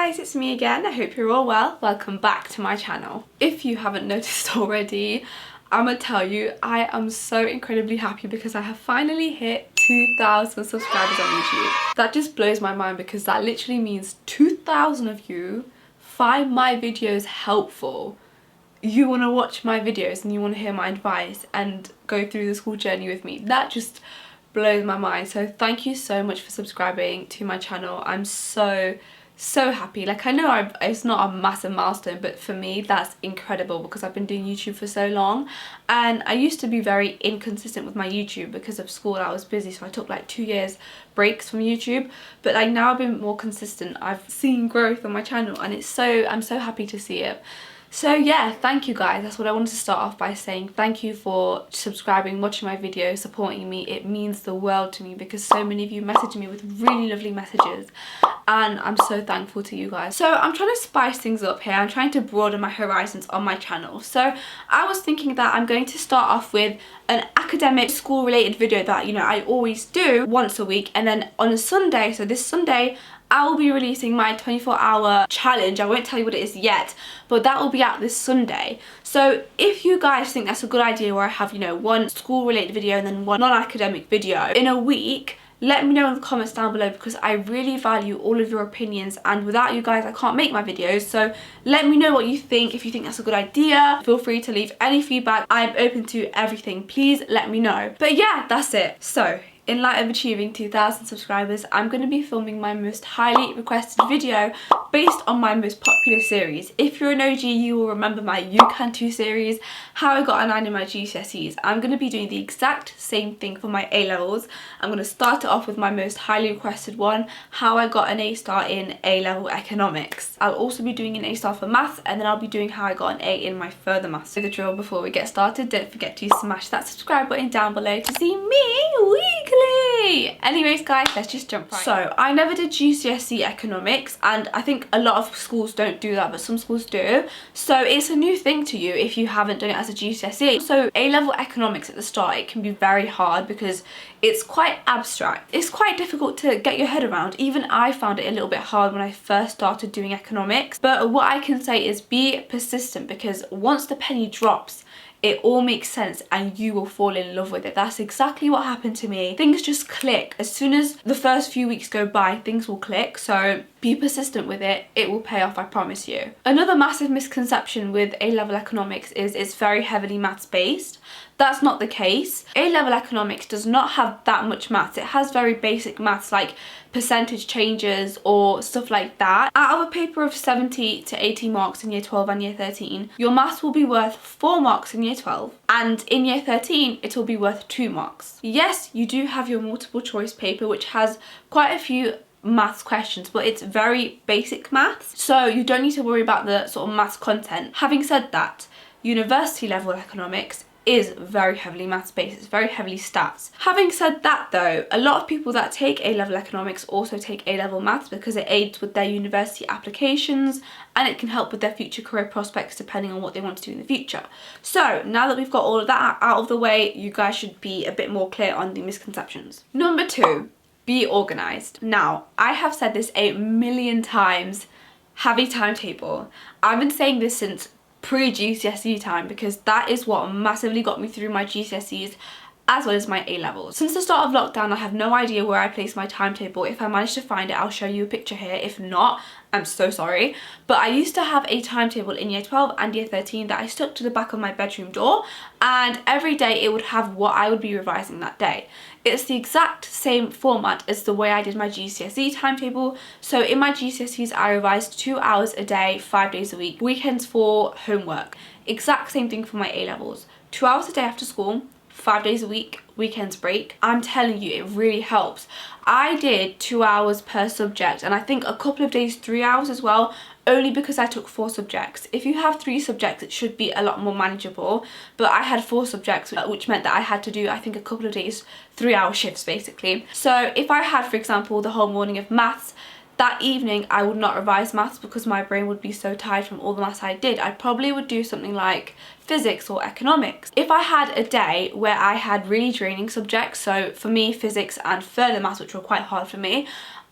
guys, it's me again. I hope you're all well. Welcome back to my channel. If you haven't noticed already, I'm gonna tell you, I am so incredibly happy because I have finally hit 2,000 subscribers on YouTube. That just blows my mind because that literally means 2,000 of you find my videos helpful. You want to watch my videos and you want to hear my advice and go through this whole journey with me. That just blows my mind. So thank you so much for subscribing to my channel. I'm so happy. Like, I know it's not a massive milestone, but for me that's incredible because I've been doing YouTube for so long, and I used to be very inconsistent with my YouTube because of school. I was busy, so I took like 2 years breaks from YouTube, but like now I've been more consistent. I've seen growth on my channel and I'm so happy to see it. So yeah, thank you guys. That's what I wanted to start off by saying. Thank you for subscribing, watching my videos, supporting me. It means the world to me because so many of you message me with really lovely messages and I'm so thankful to you guys. So I'm trying to spice things up here. I'm trying to broaden my horizons on my channel. So I was thinking that I'm going to start off with an academic school related video that, you know, I always do once a week, and then on a Sunday, so this Sunday, I will be releasing my 24-hour challenge. I won't tell you what it is yet, but that will be out this Sunday. So if you guys think that's a good idea where I have, you know, one school related video and then one non-academic video in a week, let me know in the comments down below because I really value all of your opinions, and without you guys I can't make my videos. So let me know what you think. If you think that's a good idea, feel free to leave any feedback. I'm open to everything. Please let me know. But yeah, that's it. So in light of achieving 2,000 subscribers, I'm going to be filming my most highly requested video based on my most popular series. If you're an OG, you will remember my You Can Too series, how I got a 9 in my GCSEs. I'm going to be doing the exact same thing for my A-levels. I'm going to start it off with my most highly requested one, how I got an A-star in A-level economics. I'll also be doing an A-star for maths, and then I'll be doing how I got an A in my further maths. So the drill before we get started, don't forget to smash that subscribe button down below to see me weekly. Anyways guys, let's just jump right in. So I never did GCSE economics, and I think a lot of schools don't do that, but some schools do. So it's a new thing to you if you haven't done it as a GCSE. So A-level economics at the start, it can be very hard because it's quite abstract. It's quite difficult to get your head around. Even I found it a little bit hard when I first started doing economics. But what I can say is be persistent, because once the penny drops, it all makes sense and you will fall in love with it. That's exactly what happened to me. Things just click. As soon as the first few weeks go by, things will click. So be persistent with it. It will pay off, I promise you. Another massive misconception with A-level economics is it's very heavily maths based. That's not the case. A-level economics does not have that much maths. It has very basic maths like percentage changes or stuff like that. Out of a paper of 70 to 80 marks in year 12 and year 13, your maths will be worth 4 marks in year 12, and in year 13 it will be worth 2 marks. Yes, you do have your multiple choice paper which has quite a few maths questions, but it's very basic maths, so you don't need to worry about the sort of maths content. Having said that, university level economics is very heavily maths based. It's very heavily stats. Having said that though, a lot of people that take A-level economics also take A-level maths because it aids with their university applications and it can help with their future career prospects depending on what they want to do in the future. So now that we've got all of that out of the way, you guys should be a bit more clear on the misconceptions. Number 2, be organised. Now, I have said this 1,000,000 times, have a timetable. I've been saying this since pre-GCSE time because that is what massively got me through my GCSEs as well as my A-levels. Since the start of lockdown, I have no idea where I place my timetable. If I manage to find it, I'll show you a picture here. If not, I'm so sorry. But I used to have a timetable in year 12 and year 13 that I stuck to the back of my bedroom door, and every day it would have what I would be revising that day. It's the exact same format as the way I did my GCSE timetable. So in my GCSEs, I revised 2 hours a day, 5 days a week, weekends for homework. Exact same thing for my A-levels. 2 hours a day after school, 5 days a week, weekends break. I'm telling you, it really helps. I did 2 hours per subject, and I think a couple of days 3 hours as well, only because I took 4 subjects. If you have 3 subjects, it should be a lot more manageable, but I had 4 subjects, which meant that I had to do, I think, a couple of days 3-hour shifts basically. So if I had, for example, the whole morning of maths, that evening I would not revise maths because my brain would be so tired from all the maths I did. I probably would do something like physics or economics. If I had a day where I had really draining subjects, so for me physics and further maths, which were quite hard for me,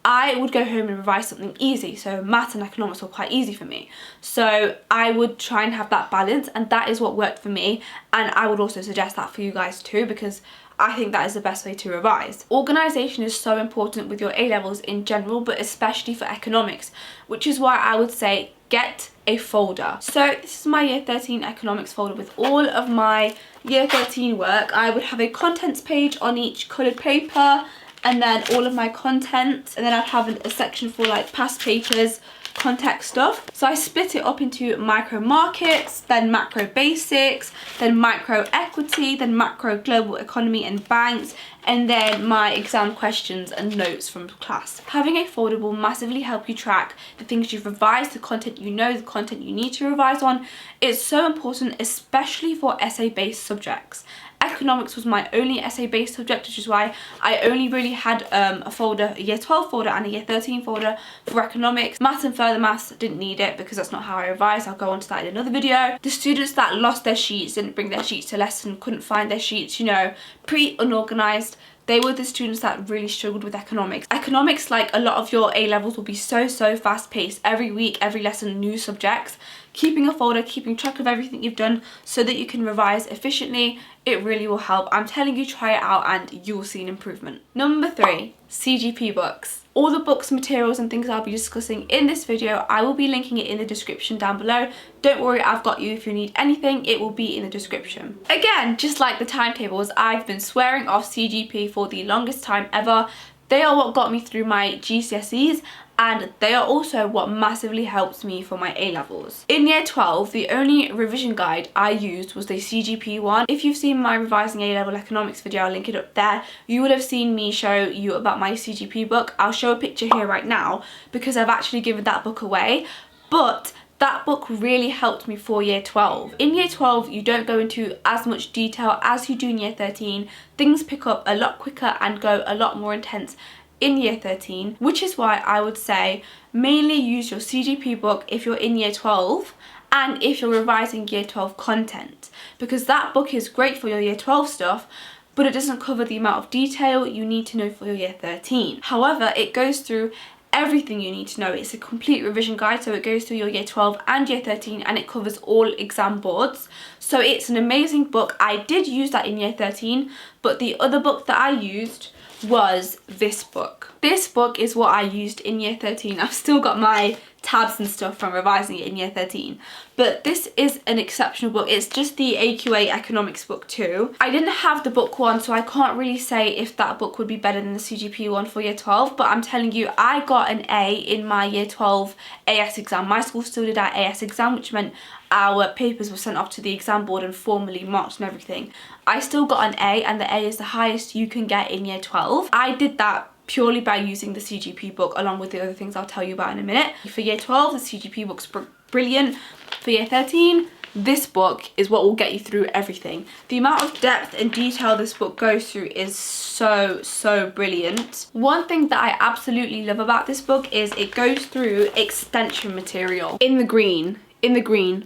I would go home and revise something easy. So maths and economics were quite easy for me. So I would try and have that balance, and that is what worked for me. And I would also suggest that for you guys too, because I think that is the best way to revise. Organisation is so important with your A-levels in general, but especially for economics, which is why I would say get a folder. So this is my year 13 economics folder with all of my year 13 work. I would have a contents page on each coloured paper, and then all of my content, and then I'd have a section for like past papers, context stuff. So I split it up into micro markets, then macro basics, then micro equity, then macro global economy and banks, and then my exam questions and notes from class. Having a folder will massively help you track the things you've revised, the content you know, the content you need to revise on. It's so important, especially for essay-based subjects. Economics was my only essay-based subject, which is why I only really had a folder, a year 12 folder and a year 13 folder for economics. Maths and further maths didn't need it because that's not how I revised. I'll go on to that in another video. The students that lost their sheets, didn't bring their sheets to lesson, couldn't find their sheets, you know, pretty unorganised, they were the students that really struggled with economics. Economics, like a lot of your A-levels, will be so fast paced. Every week, every lesson, new subjects. Keeping a folder, keeping track of everything you've done so that you can revise efficiently, it really will help. I'm telling you, try it out and you will see an improvement. Number 3, CGP books. All the books, materials and things I'll be discussing in this video, I will be linking it in the description down below. Don't worry, I've got you. If you need anything, it will be in the description. Again, just like the timetables, I've been swearing off CGP for the longest time ever. They are what got me through my GCSEs, and they are also what massively helped me for my A-levels. In year 12, the only revision guide I used was the CGP one. If you've seen my revising A-level economics video, I'll link it up there, you would have seen me show you about my CGP book. I'll show a picture here right now because I've actually given that book away, but that book really helped me for year 12. In year 12, you don't go into as much detail as you do in year 13. Things pick up a lot quicker and go a lot more intense in year 13, which is why I would say mainly use your CGP book if you're in year 12 and if you're revising year 12 content, because that book is great for your year 12 stuff, but it doesn't cover the amount of detail you need to know for your year 13. However, it goes through everything you need to know. It's a complete revision guide, so it goes through your year 12 and year 13 and it covers all exam boards. So it's an amazing book. I did use that in year 13, but the other book that I used was this book. This book is what I used in year 13. I've still got my tabs and stuff from revising it in year 13, but this is an exceptional book. It's just the AQA economics book too. I didn't have the book one, so I can't really say if that book would be better than the CGP one for year 12, but I'm telling you, I got an A in my year 12 AS exam. My school still did our AS exam, which meant our papers were sent off to the exam board and formally marked and everything. I still got an A, and the A is the highest you can get in year 12. I did that purely by using the CGP book along with the other things I'll tell you about in a minute. For year 12, the CGP book's brilliant. For year 13, this book is what will get you through everything. The amount of depth and detail this book goes through is so brilliant. One thing that I absolutely love about this book is it goes through extension material in the green.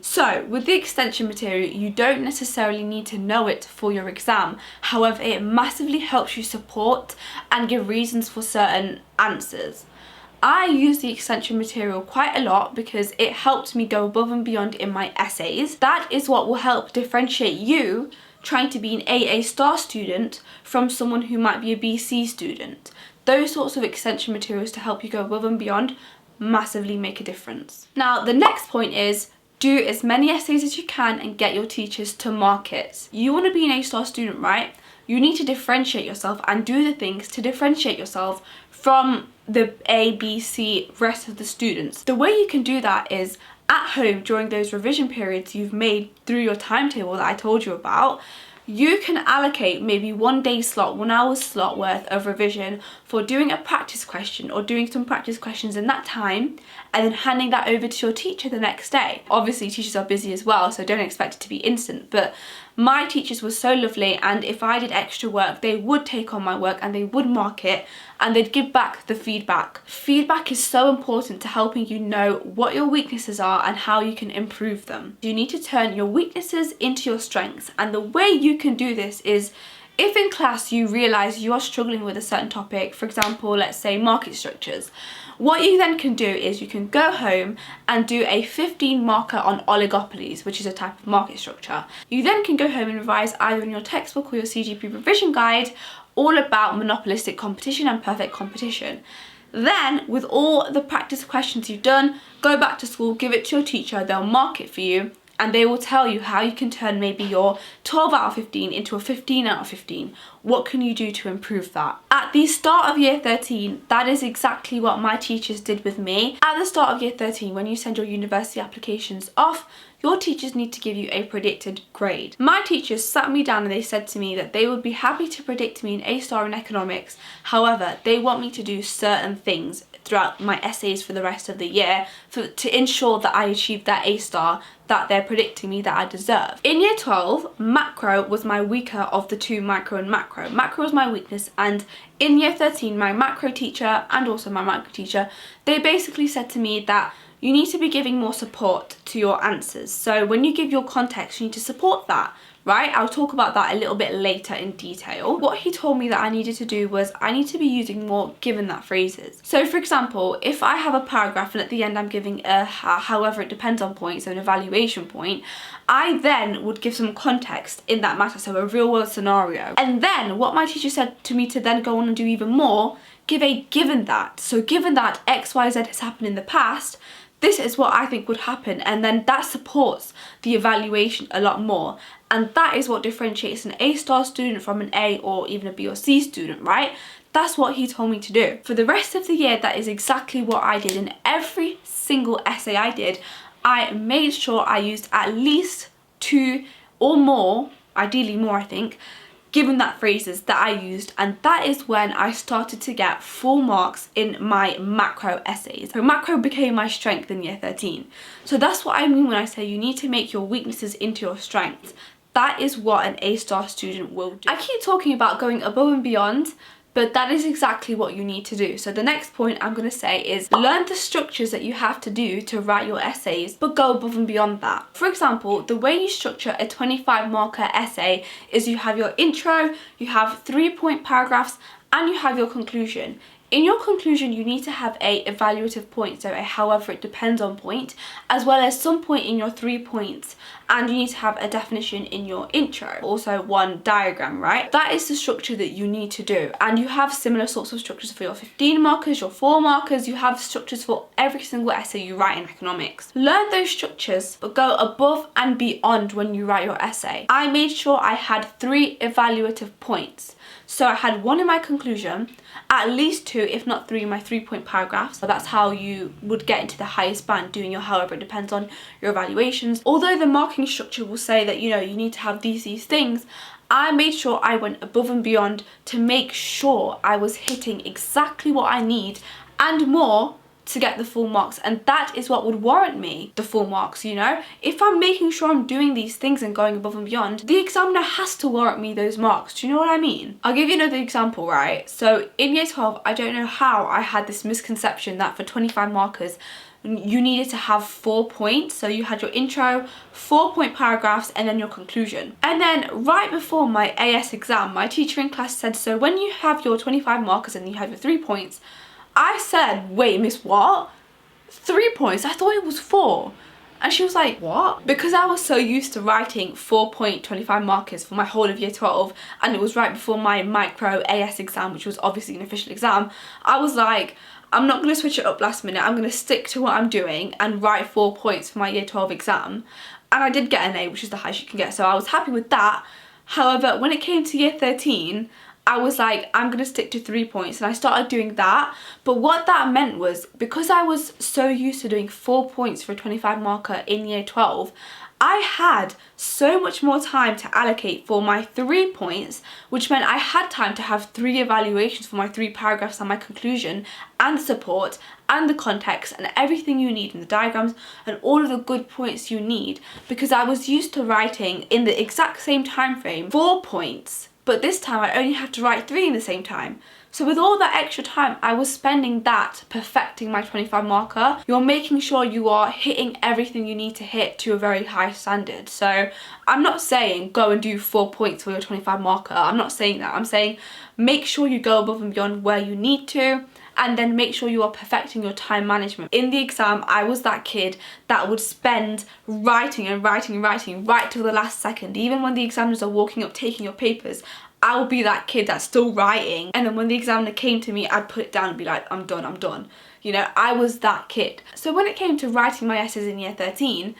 So with the extension material, you don't necessarily need to know it for your exam. However, it massively helps you support and give reasons for certain answers. I use the extension material quite a lot because it helped me go above and beyond in my essays. That is what will help differentiate you trying to be an AA star student from someone who might be a BC student. Those sorts of extension materials to help you go above and beyond massively make a difference. Now, the next point is do as many essays as you can and get your teachers to mark it. You want to be an A-star student, right? You need to differentiate yourself and do the things to differentiate yourself from the A, B, C rest of the students. The way you can do that is at home during those revision periods you've made through your timetable that I told you about. You can allocate maybe 1 day slot, 1 hour slot worth of revision for doing a practice question or doing some practice questions in that time, and then handing that over to your teacher the next day. Obviously teachers are busy as well, so don't expect it to be instant, but my teachers were so lovely, and if I did extra work, they would take on my work and they would mark it and they'd give back the feedback. Feedback is so important to helping you know what your weaknesses are and how you can improve them. You need to turn your weaknesses into your strengths, and the way you can do this is If in class you realise you are struggling with a certain topic, for example, let's say market structures, what you then can do is you can go home and do a 15 marker on oligopolies, which is a type of market structure. You then can go home and revise either in your textbook or your CGP revision guide all about monopolistic competition and perfect competition. Then, with all the practice questions you've done, go back to school, give it to your teacher, they'll mark it for you, and they will tell you how you can turn maybe your 12 out of 15 into a 15 out of 15. What can you do to improve that? At the start of year 13, that is exactly what my teachers did with me. At the start of year 13, when you send your university applications off, your teachers need to give you a predicted grade. My teachers sat me down and they said to me that they would be happy to predict me an A-star in economics. However, they want me to do certain things throughout my essays for the rest of the year to ensure that I achieve that A-star that they're predicting me that I deserve. In year 12, macro was my weaker of the two, micro and macro. Macro was my weakness, and in year 13, my macro teacher and also my micro teacher, they basically said to me that you need to be giving more support to your answers. So when you give your context, you need to support that, right? I'll talk about that a little bit later in detail. What he told me that I needed to do was I need to be using more given that phrases. So for example, if I have a paragraph and at the end I'm giving a however it depends on point, so an evaluation point, I then would give some context in that matter, so a real world scenario. And then what my teacher said to me to then go on and do even more, give a given that. So given that X, Y, Z has happened in the past, this is what I think would happen, and then that supports the evaluation a lot more, and that is what differentiates an A-star student from an A or even a B or C student, right? That's what he told me to do. For the rest of the year, that is exactly what I did. In every single essay I did, I made sure I used at least 2 or more, ideally more I think, given that phrases that I used, and that is when I started to get full marks in my macro essays. So macro became my strength in year 13. So that's what I mean when I say you need to make your weaknesses into your strengths. That is what an A-star student will do. I keep talking about going above and beyond, but that is exactly what you need to do. So the next point I'm going to say is learn the structures that you have to do to write your essays, but go above and beyond that. For example, the way you structure a 25 marker essay is you have your intro, you have 3-point paragraphs, and you have your conclusion. In your conclusion, you need to have a evaluative point, so a however it depends on point, as well as some point in your 3 points, and you need to have a definition in your intro. Also 1 diagram, right? That is the structure that you need to do, and you have similar sorts of structures for your 15 markers, your 4 markers, you have structures for every single essay you write in economics. Learn those structures, but go above and beyond when you write your essay. I made sure I had 3 evaluative points. So I had 1 in my conclusion, at least 2, if not 3, in my 3-point paragraphs. So that's how you would get into the highest band, doing your however it depends on your evaluations. Although the marking structure will say that, you know, you need to have these things, I made sure I went above and beyond to make sure I was hitting exactly what I need and more to get the full marks, and that is what would warrant me the full marks, you know? If I'm making sure I'm doing these things and going above and beyond, the examiner has to warrant me those marks. Do you know what I mean? I'll give you another example, right? So in year 12, I don't know how I had this misconception that for 25 markers, you needed to have 4 points. So you had your intro, 4-point paragraphs, and then your conclusion. And then right before my AS exam, my teacher in class said, so when you have your 25 markers and you have your 3 points, I said, wait, miss, what? 3 points? I thought it was 4. And she was like, what? Because I was so used to writing 4-point 25 markers for my whole of year 12, and it was right before my micro AS exam, which was obviously an official exam, I was like, I'm not going to switch it up last minute. I'm going to stick to what I'm doing and write 4 points for my year 12 exam. And I did get an A, which is the highest you can get, so I was happy with that. However, when it came to year 13, I was like, I'm going to stick to 3 points, and I started doing that. But what that meant was, because I was so used to doing 4 points for a 25 marker in year 12, I had so much more time to allocate for my 3 points, which meant I had time to have 3 evaluations for my 3 paragraphs and my conclusion, and the support and the context and everything you need in the diagrams and all of the good points you need, because I was used to writing in the exact same time frame 4 points. But this time I only have to write 3 in the same time. So with all that extra time, I was spending that perfecting my 25 marker. You're making sure you are hitting everything you need to hit to a very high standard. So I'm not saying go and do 4 points for your 25 marker. I'm not saying that. I'm saying make sure you go above and beyond where you need to, and then make sure you are perfecting your time management. In the exam, I was that kid that would spend writing and writing and writing right till the last second. Even when the examiners are walking up taking your papers, I would be that kid that's still writing, and then when the examiner came to me, I'd put it down and be like, I'm done, I'm done. You know, I was that kid. So when it came to writing my essays in year 13,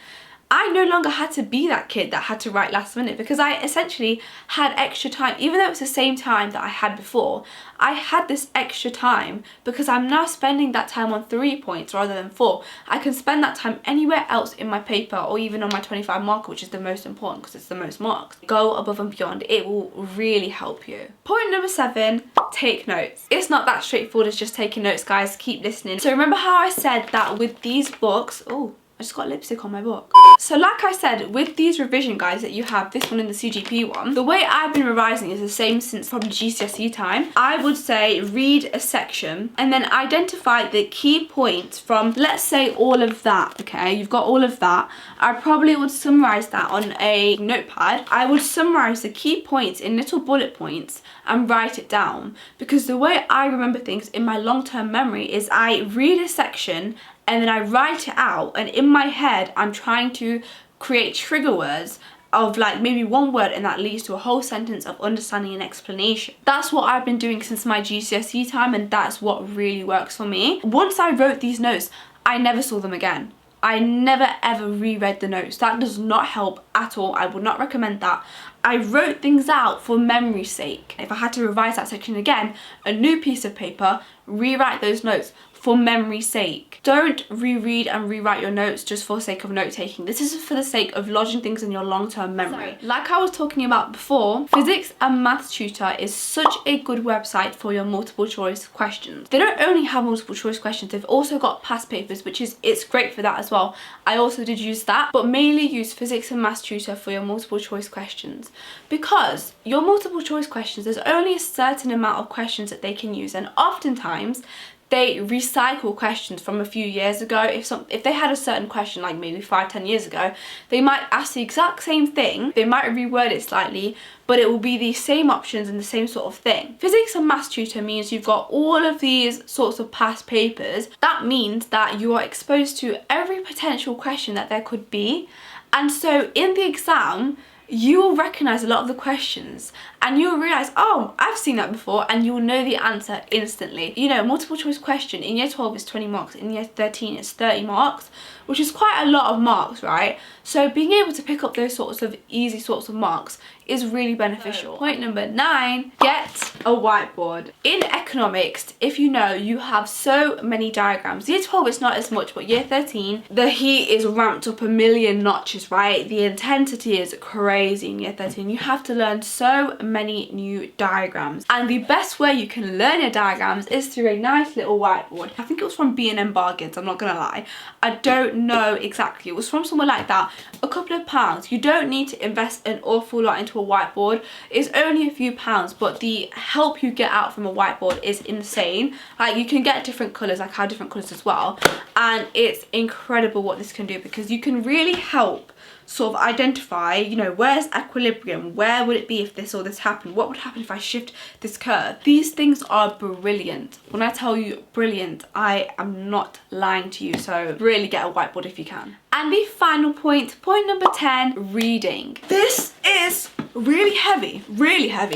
I no longer had to be that kid that had to write last minute, because I essentially had extra time. Even though it's the same time that I had before, I had this extra time because I'm now spending that time on 3 points rather than 4. I can spend that time anywhere else in my paper, or even on my 25 marker, which is the most important because it's the most marks. Go above and beyond. It will really help you. Point number 7, take notes. It's not that straightforward as just taking notes, guys. Keep listening. So remember how I said that with these books, oh, I just got lipstick on my book. So like I said, with these revision guides that you have, this one and the CGP one, the way I've been revising is the same since probably GCSE time. I would say read a section and then identify the key points from, let's say, all of that, okay? You've got all of that. I probably would summarize that on a notepad. I would summarize the key points in little bullet points and write it down, because the way I remember things in my long-term memory is I read a section and then I write it out, and in my head I'm trying to create trigger words of like maybe one word, and that leads to a whole sentence of understanding and explanation. That's what I've been doing since my GCSE time, and that's what really works for me. Once I wrote these notes, I never saw them again. I never ever reread the notes. That does not help at all. I would not recommend that. I wrote things out for memory's sake. If I had to revise that section again, a new piece of paper, rewrite those notes for memory's sake. Don't reread and rewrite your notes just for the sake of note taking. This is for the sake of lodging things in your long-term memory. So, like I was talking about before, Physics and Maths Tutor is such a good website for your multiple choice questions. They don't only have multiple choice questions, they've also got past papers, which is, it's great for that as well. I also did use that, but mainly use Physics and Maths Tutor for your multiple choice questions, because your multiple choice questions, there's only a certain amount of questions that they can use, and oftentimes they recycle questions from a few years ago. If they had a certain question like maybe 5-10 years ago, they might ask the exact same thing, they might reword it slightly, but it will be the same options and the same sort of thing. Physics and Maths Tutor means you've got all of these sorts of past papers. That means that you are exposed to every potential question that there could be, and so in the exam you will recognise a lot of the questions and you'll realise, oh, I've seen that before, and you'll know the answer instantly. You know, multiple choice question in year 12 is 20 marks, in year 13 it's 30 marks, which is quite a lot of marks, right? So being able to pick up those sorts of easy sorts of marks is really beneficial. Point number 9, get a whiteboard. In economics, if you know, you have so many diagrams. Year 12 it's not as much, but year 13, the heat is ramped up a million notches, right? The intensity is crazy in year 13. You have to learn so many new diagrams, and the best way you can learn your diagrams is through a nice little whiteboard. I think it was from B&M Bargains, I'm not gonna lie. I don't know exactly, it was from somewhere like that. A couple of pounds. You don't need to invest an awful lot into a whiteboard. It's only a few pounds, but the help you get out from a whiteboard is insane. Like, you can get different colours, like how different colours as well, and it's incredible what this can do, because you can really help sort of identify, you know, where's equilibrium, where would it be if this or this happened, what would happen if I shift this curve. These things are brilliant. When I tell you brilliant, I am not lying to you, so really get a whiteboard if you can. And the final point, point number 10, reading. This is really heavy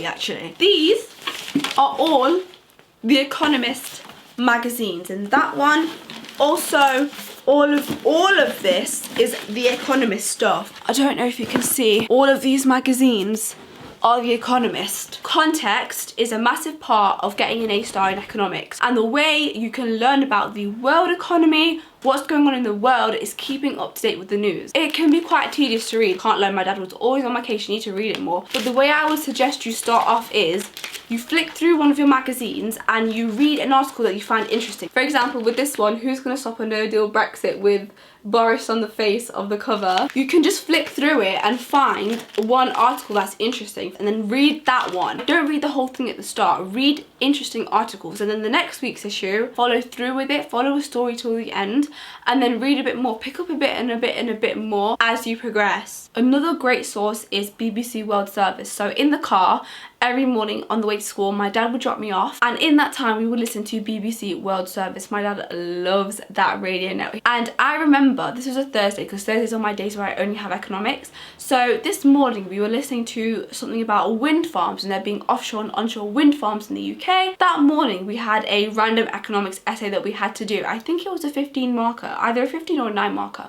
actually. These are all The Economist magazines, and that one also, all of this is The Economist stuff. I don't know if you can see, all of these magazines are The Economist. Context is a massive part of getting an A-star in economics, and the way you can learn about the world economy, what's going on in the world, is keeping up to date with the news. It can be quite tedious to read. Can't lie, my dad was always on my case, you need to read it more. But the way I would suggest you start off is you flick through one of your magazines and you read an article that you find interesting. For example, with this one, who's going to stop a no-deal Brexit with Boris on the face of the cover. You can just flick through it and find one article that's interesting and then read that one. Don't read the whole thing at the start. Read interesting articles, and then the next week's issue, follow through with it, follow a story till the end, and then read a bit more. Pick up a bit and a bit and a bit more as you progress. Another great source is BBC World Service. So in the car, every morning on the way to school, my dad would drop me off, and in that time we would listen to BBC World Service. My dad loves that radio network. And I remember this was a Thursday, because Thursdays are my days where I only have economics. So this morning we were listening to something about wind farms and there being offshore and onshore wind farms in the UK. That morning we had a random economics essay that we had to do. I think it was a 15 marker, either a 15 or a 9 marker.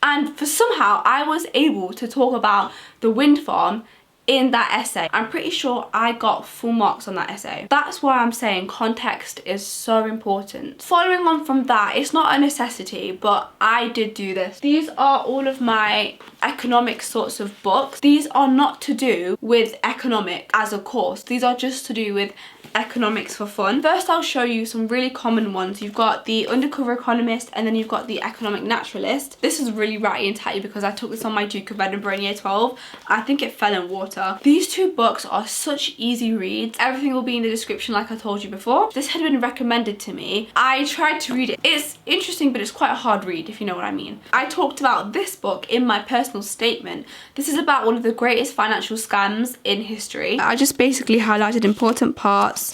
And for somehow I was able to talk about the wind farm in that essay. I'm pretty sure I got full marks on that essay. That's why I'm saying context is so important. Following on from that, it's not a necessity, but I did do this. These are all of my economic sorts of books. These are not to do with economics as a course. These are just to do with economics for fun. First, I'll show you some really common ones. You've got the Undercover Economist, and then you've got the Economic Naturalist. This is really ratty and tatty because I took this on my Duke of Edinburgh in year 12. I think it fell in water. These two books are such easy reads. Everything will be in the description like I told you before. This had been recommended to me. I tried to read it. It's interesting, but it's quite a hard read, if you know what I mean. I talked about this book in my personal statement. This is about one of the greatest financial scams in history. I just basically highlighted important parts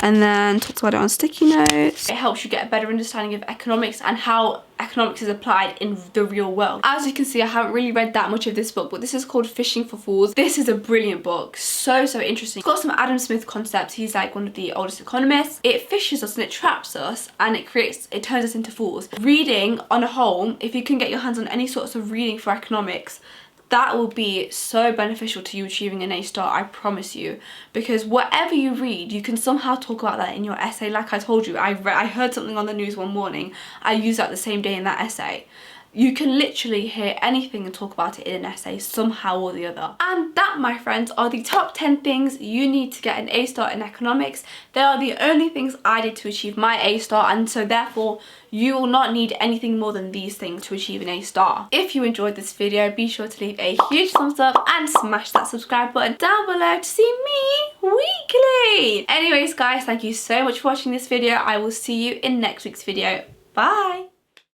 and then talked about it on sticky notes. It helps you get a better understanding of economics and how economics is applied in the real world. As you can see, I haven't really read that much of this book, but this is called Fishing for Fools. This is a brilliant book. So interesting. It's got some Adam Smith concepts. He's like one of the oldest economists. It fishes us and it traps us and it turns us into fools. Reading on a whole, if you can get your hands on any sorts of reading for economics, that will be so beneficial to you achieving an A star, I promise you. Because whatever you read, you can somehow talk about that in your essay. Like I told you, I heard something on the news one morning. I used that the same day in that essay. You can literally hear anything and talk about it in an essay somehow or the other. And that, my friends, are the top 10 things you need to get an A star in economics. They are the only things I did to achieve my A star, and so therefore you will not need anything more than these things to achieve an A star. If you enjoyed this video, be sure to leave a huge thumbs up and smash that subscribe button down below to see me weekly. Anyways guys, thank you so much for watching this video. I will see you in next week's video. Bye!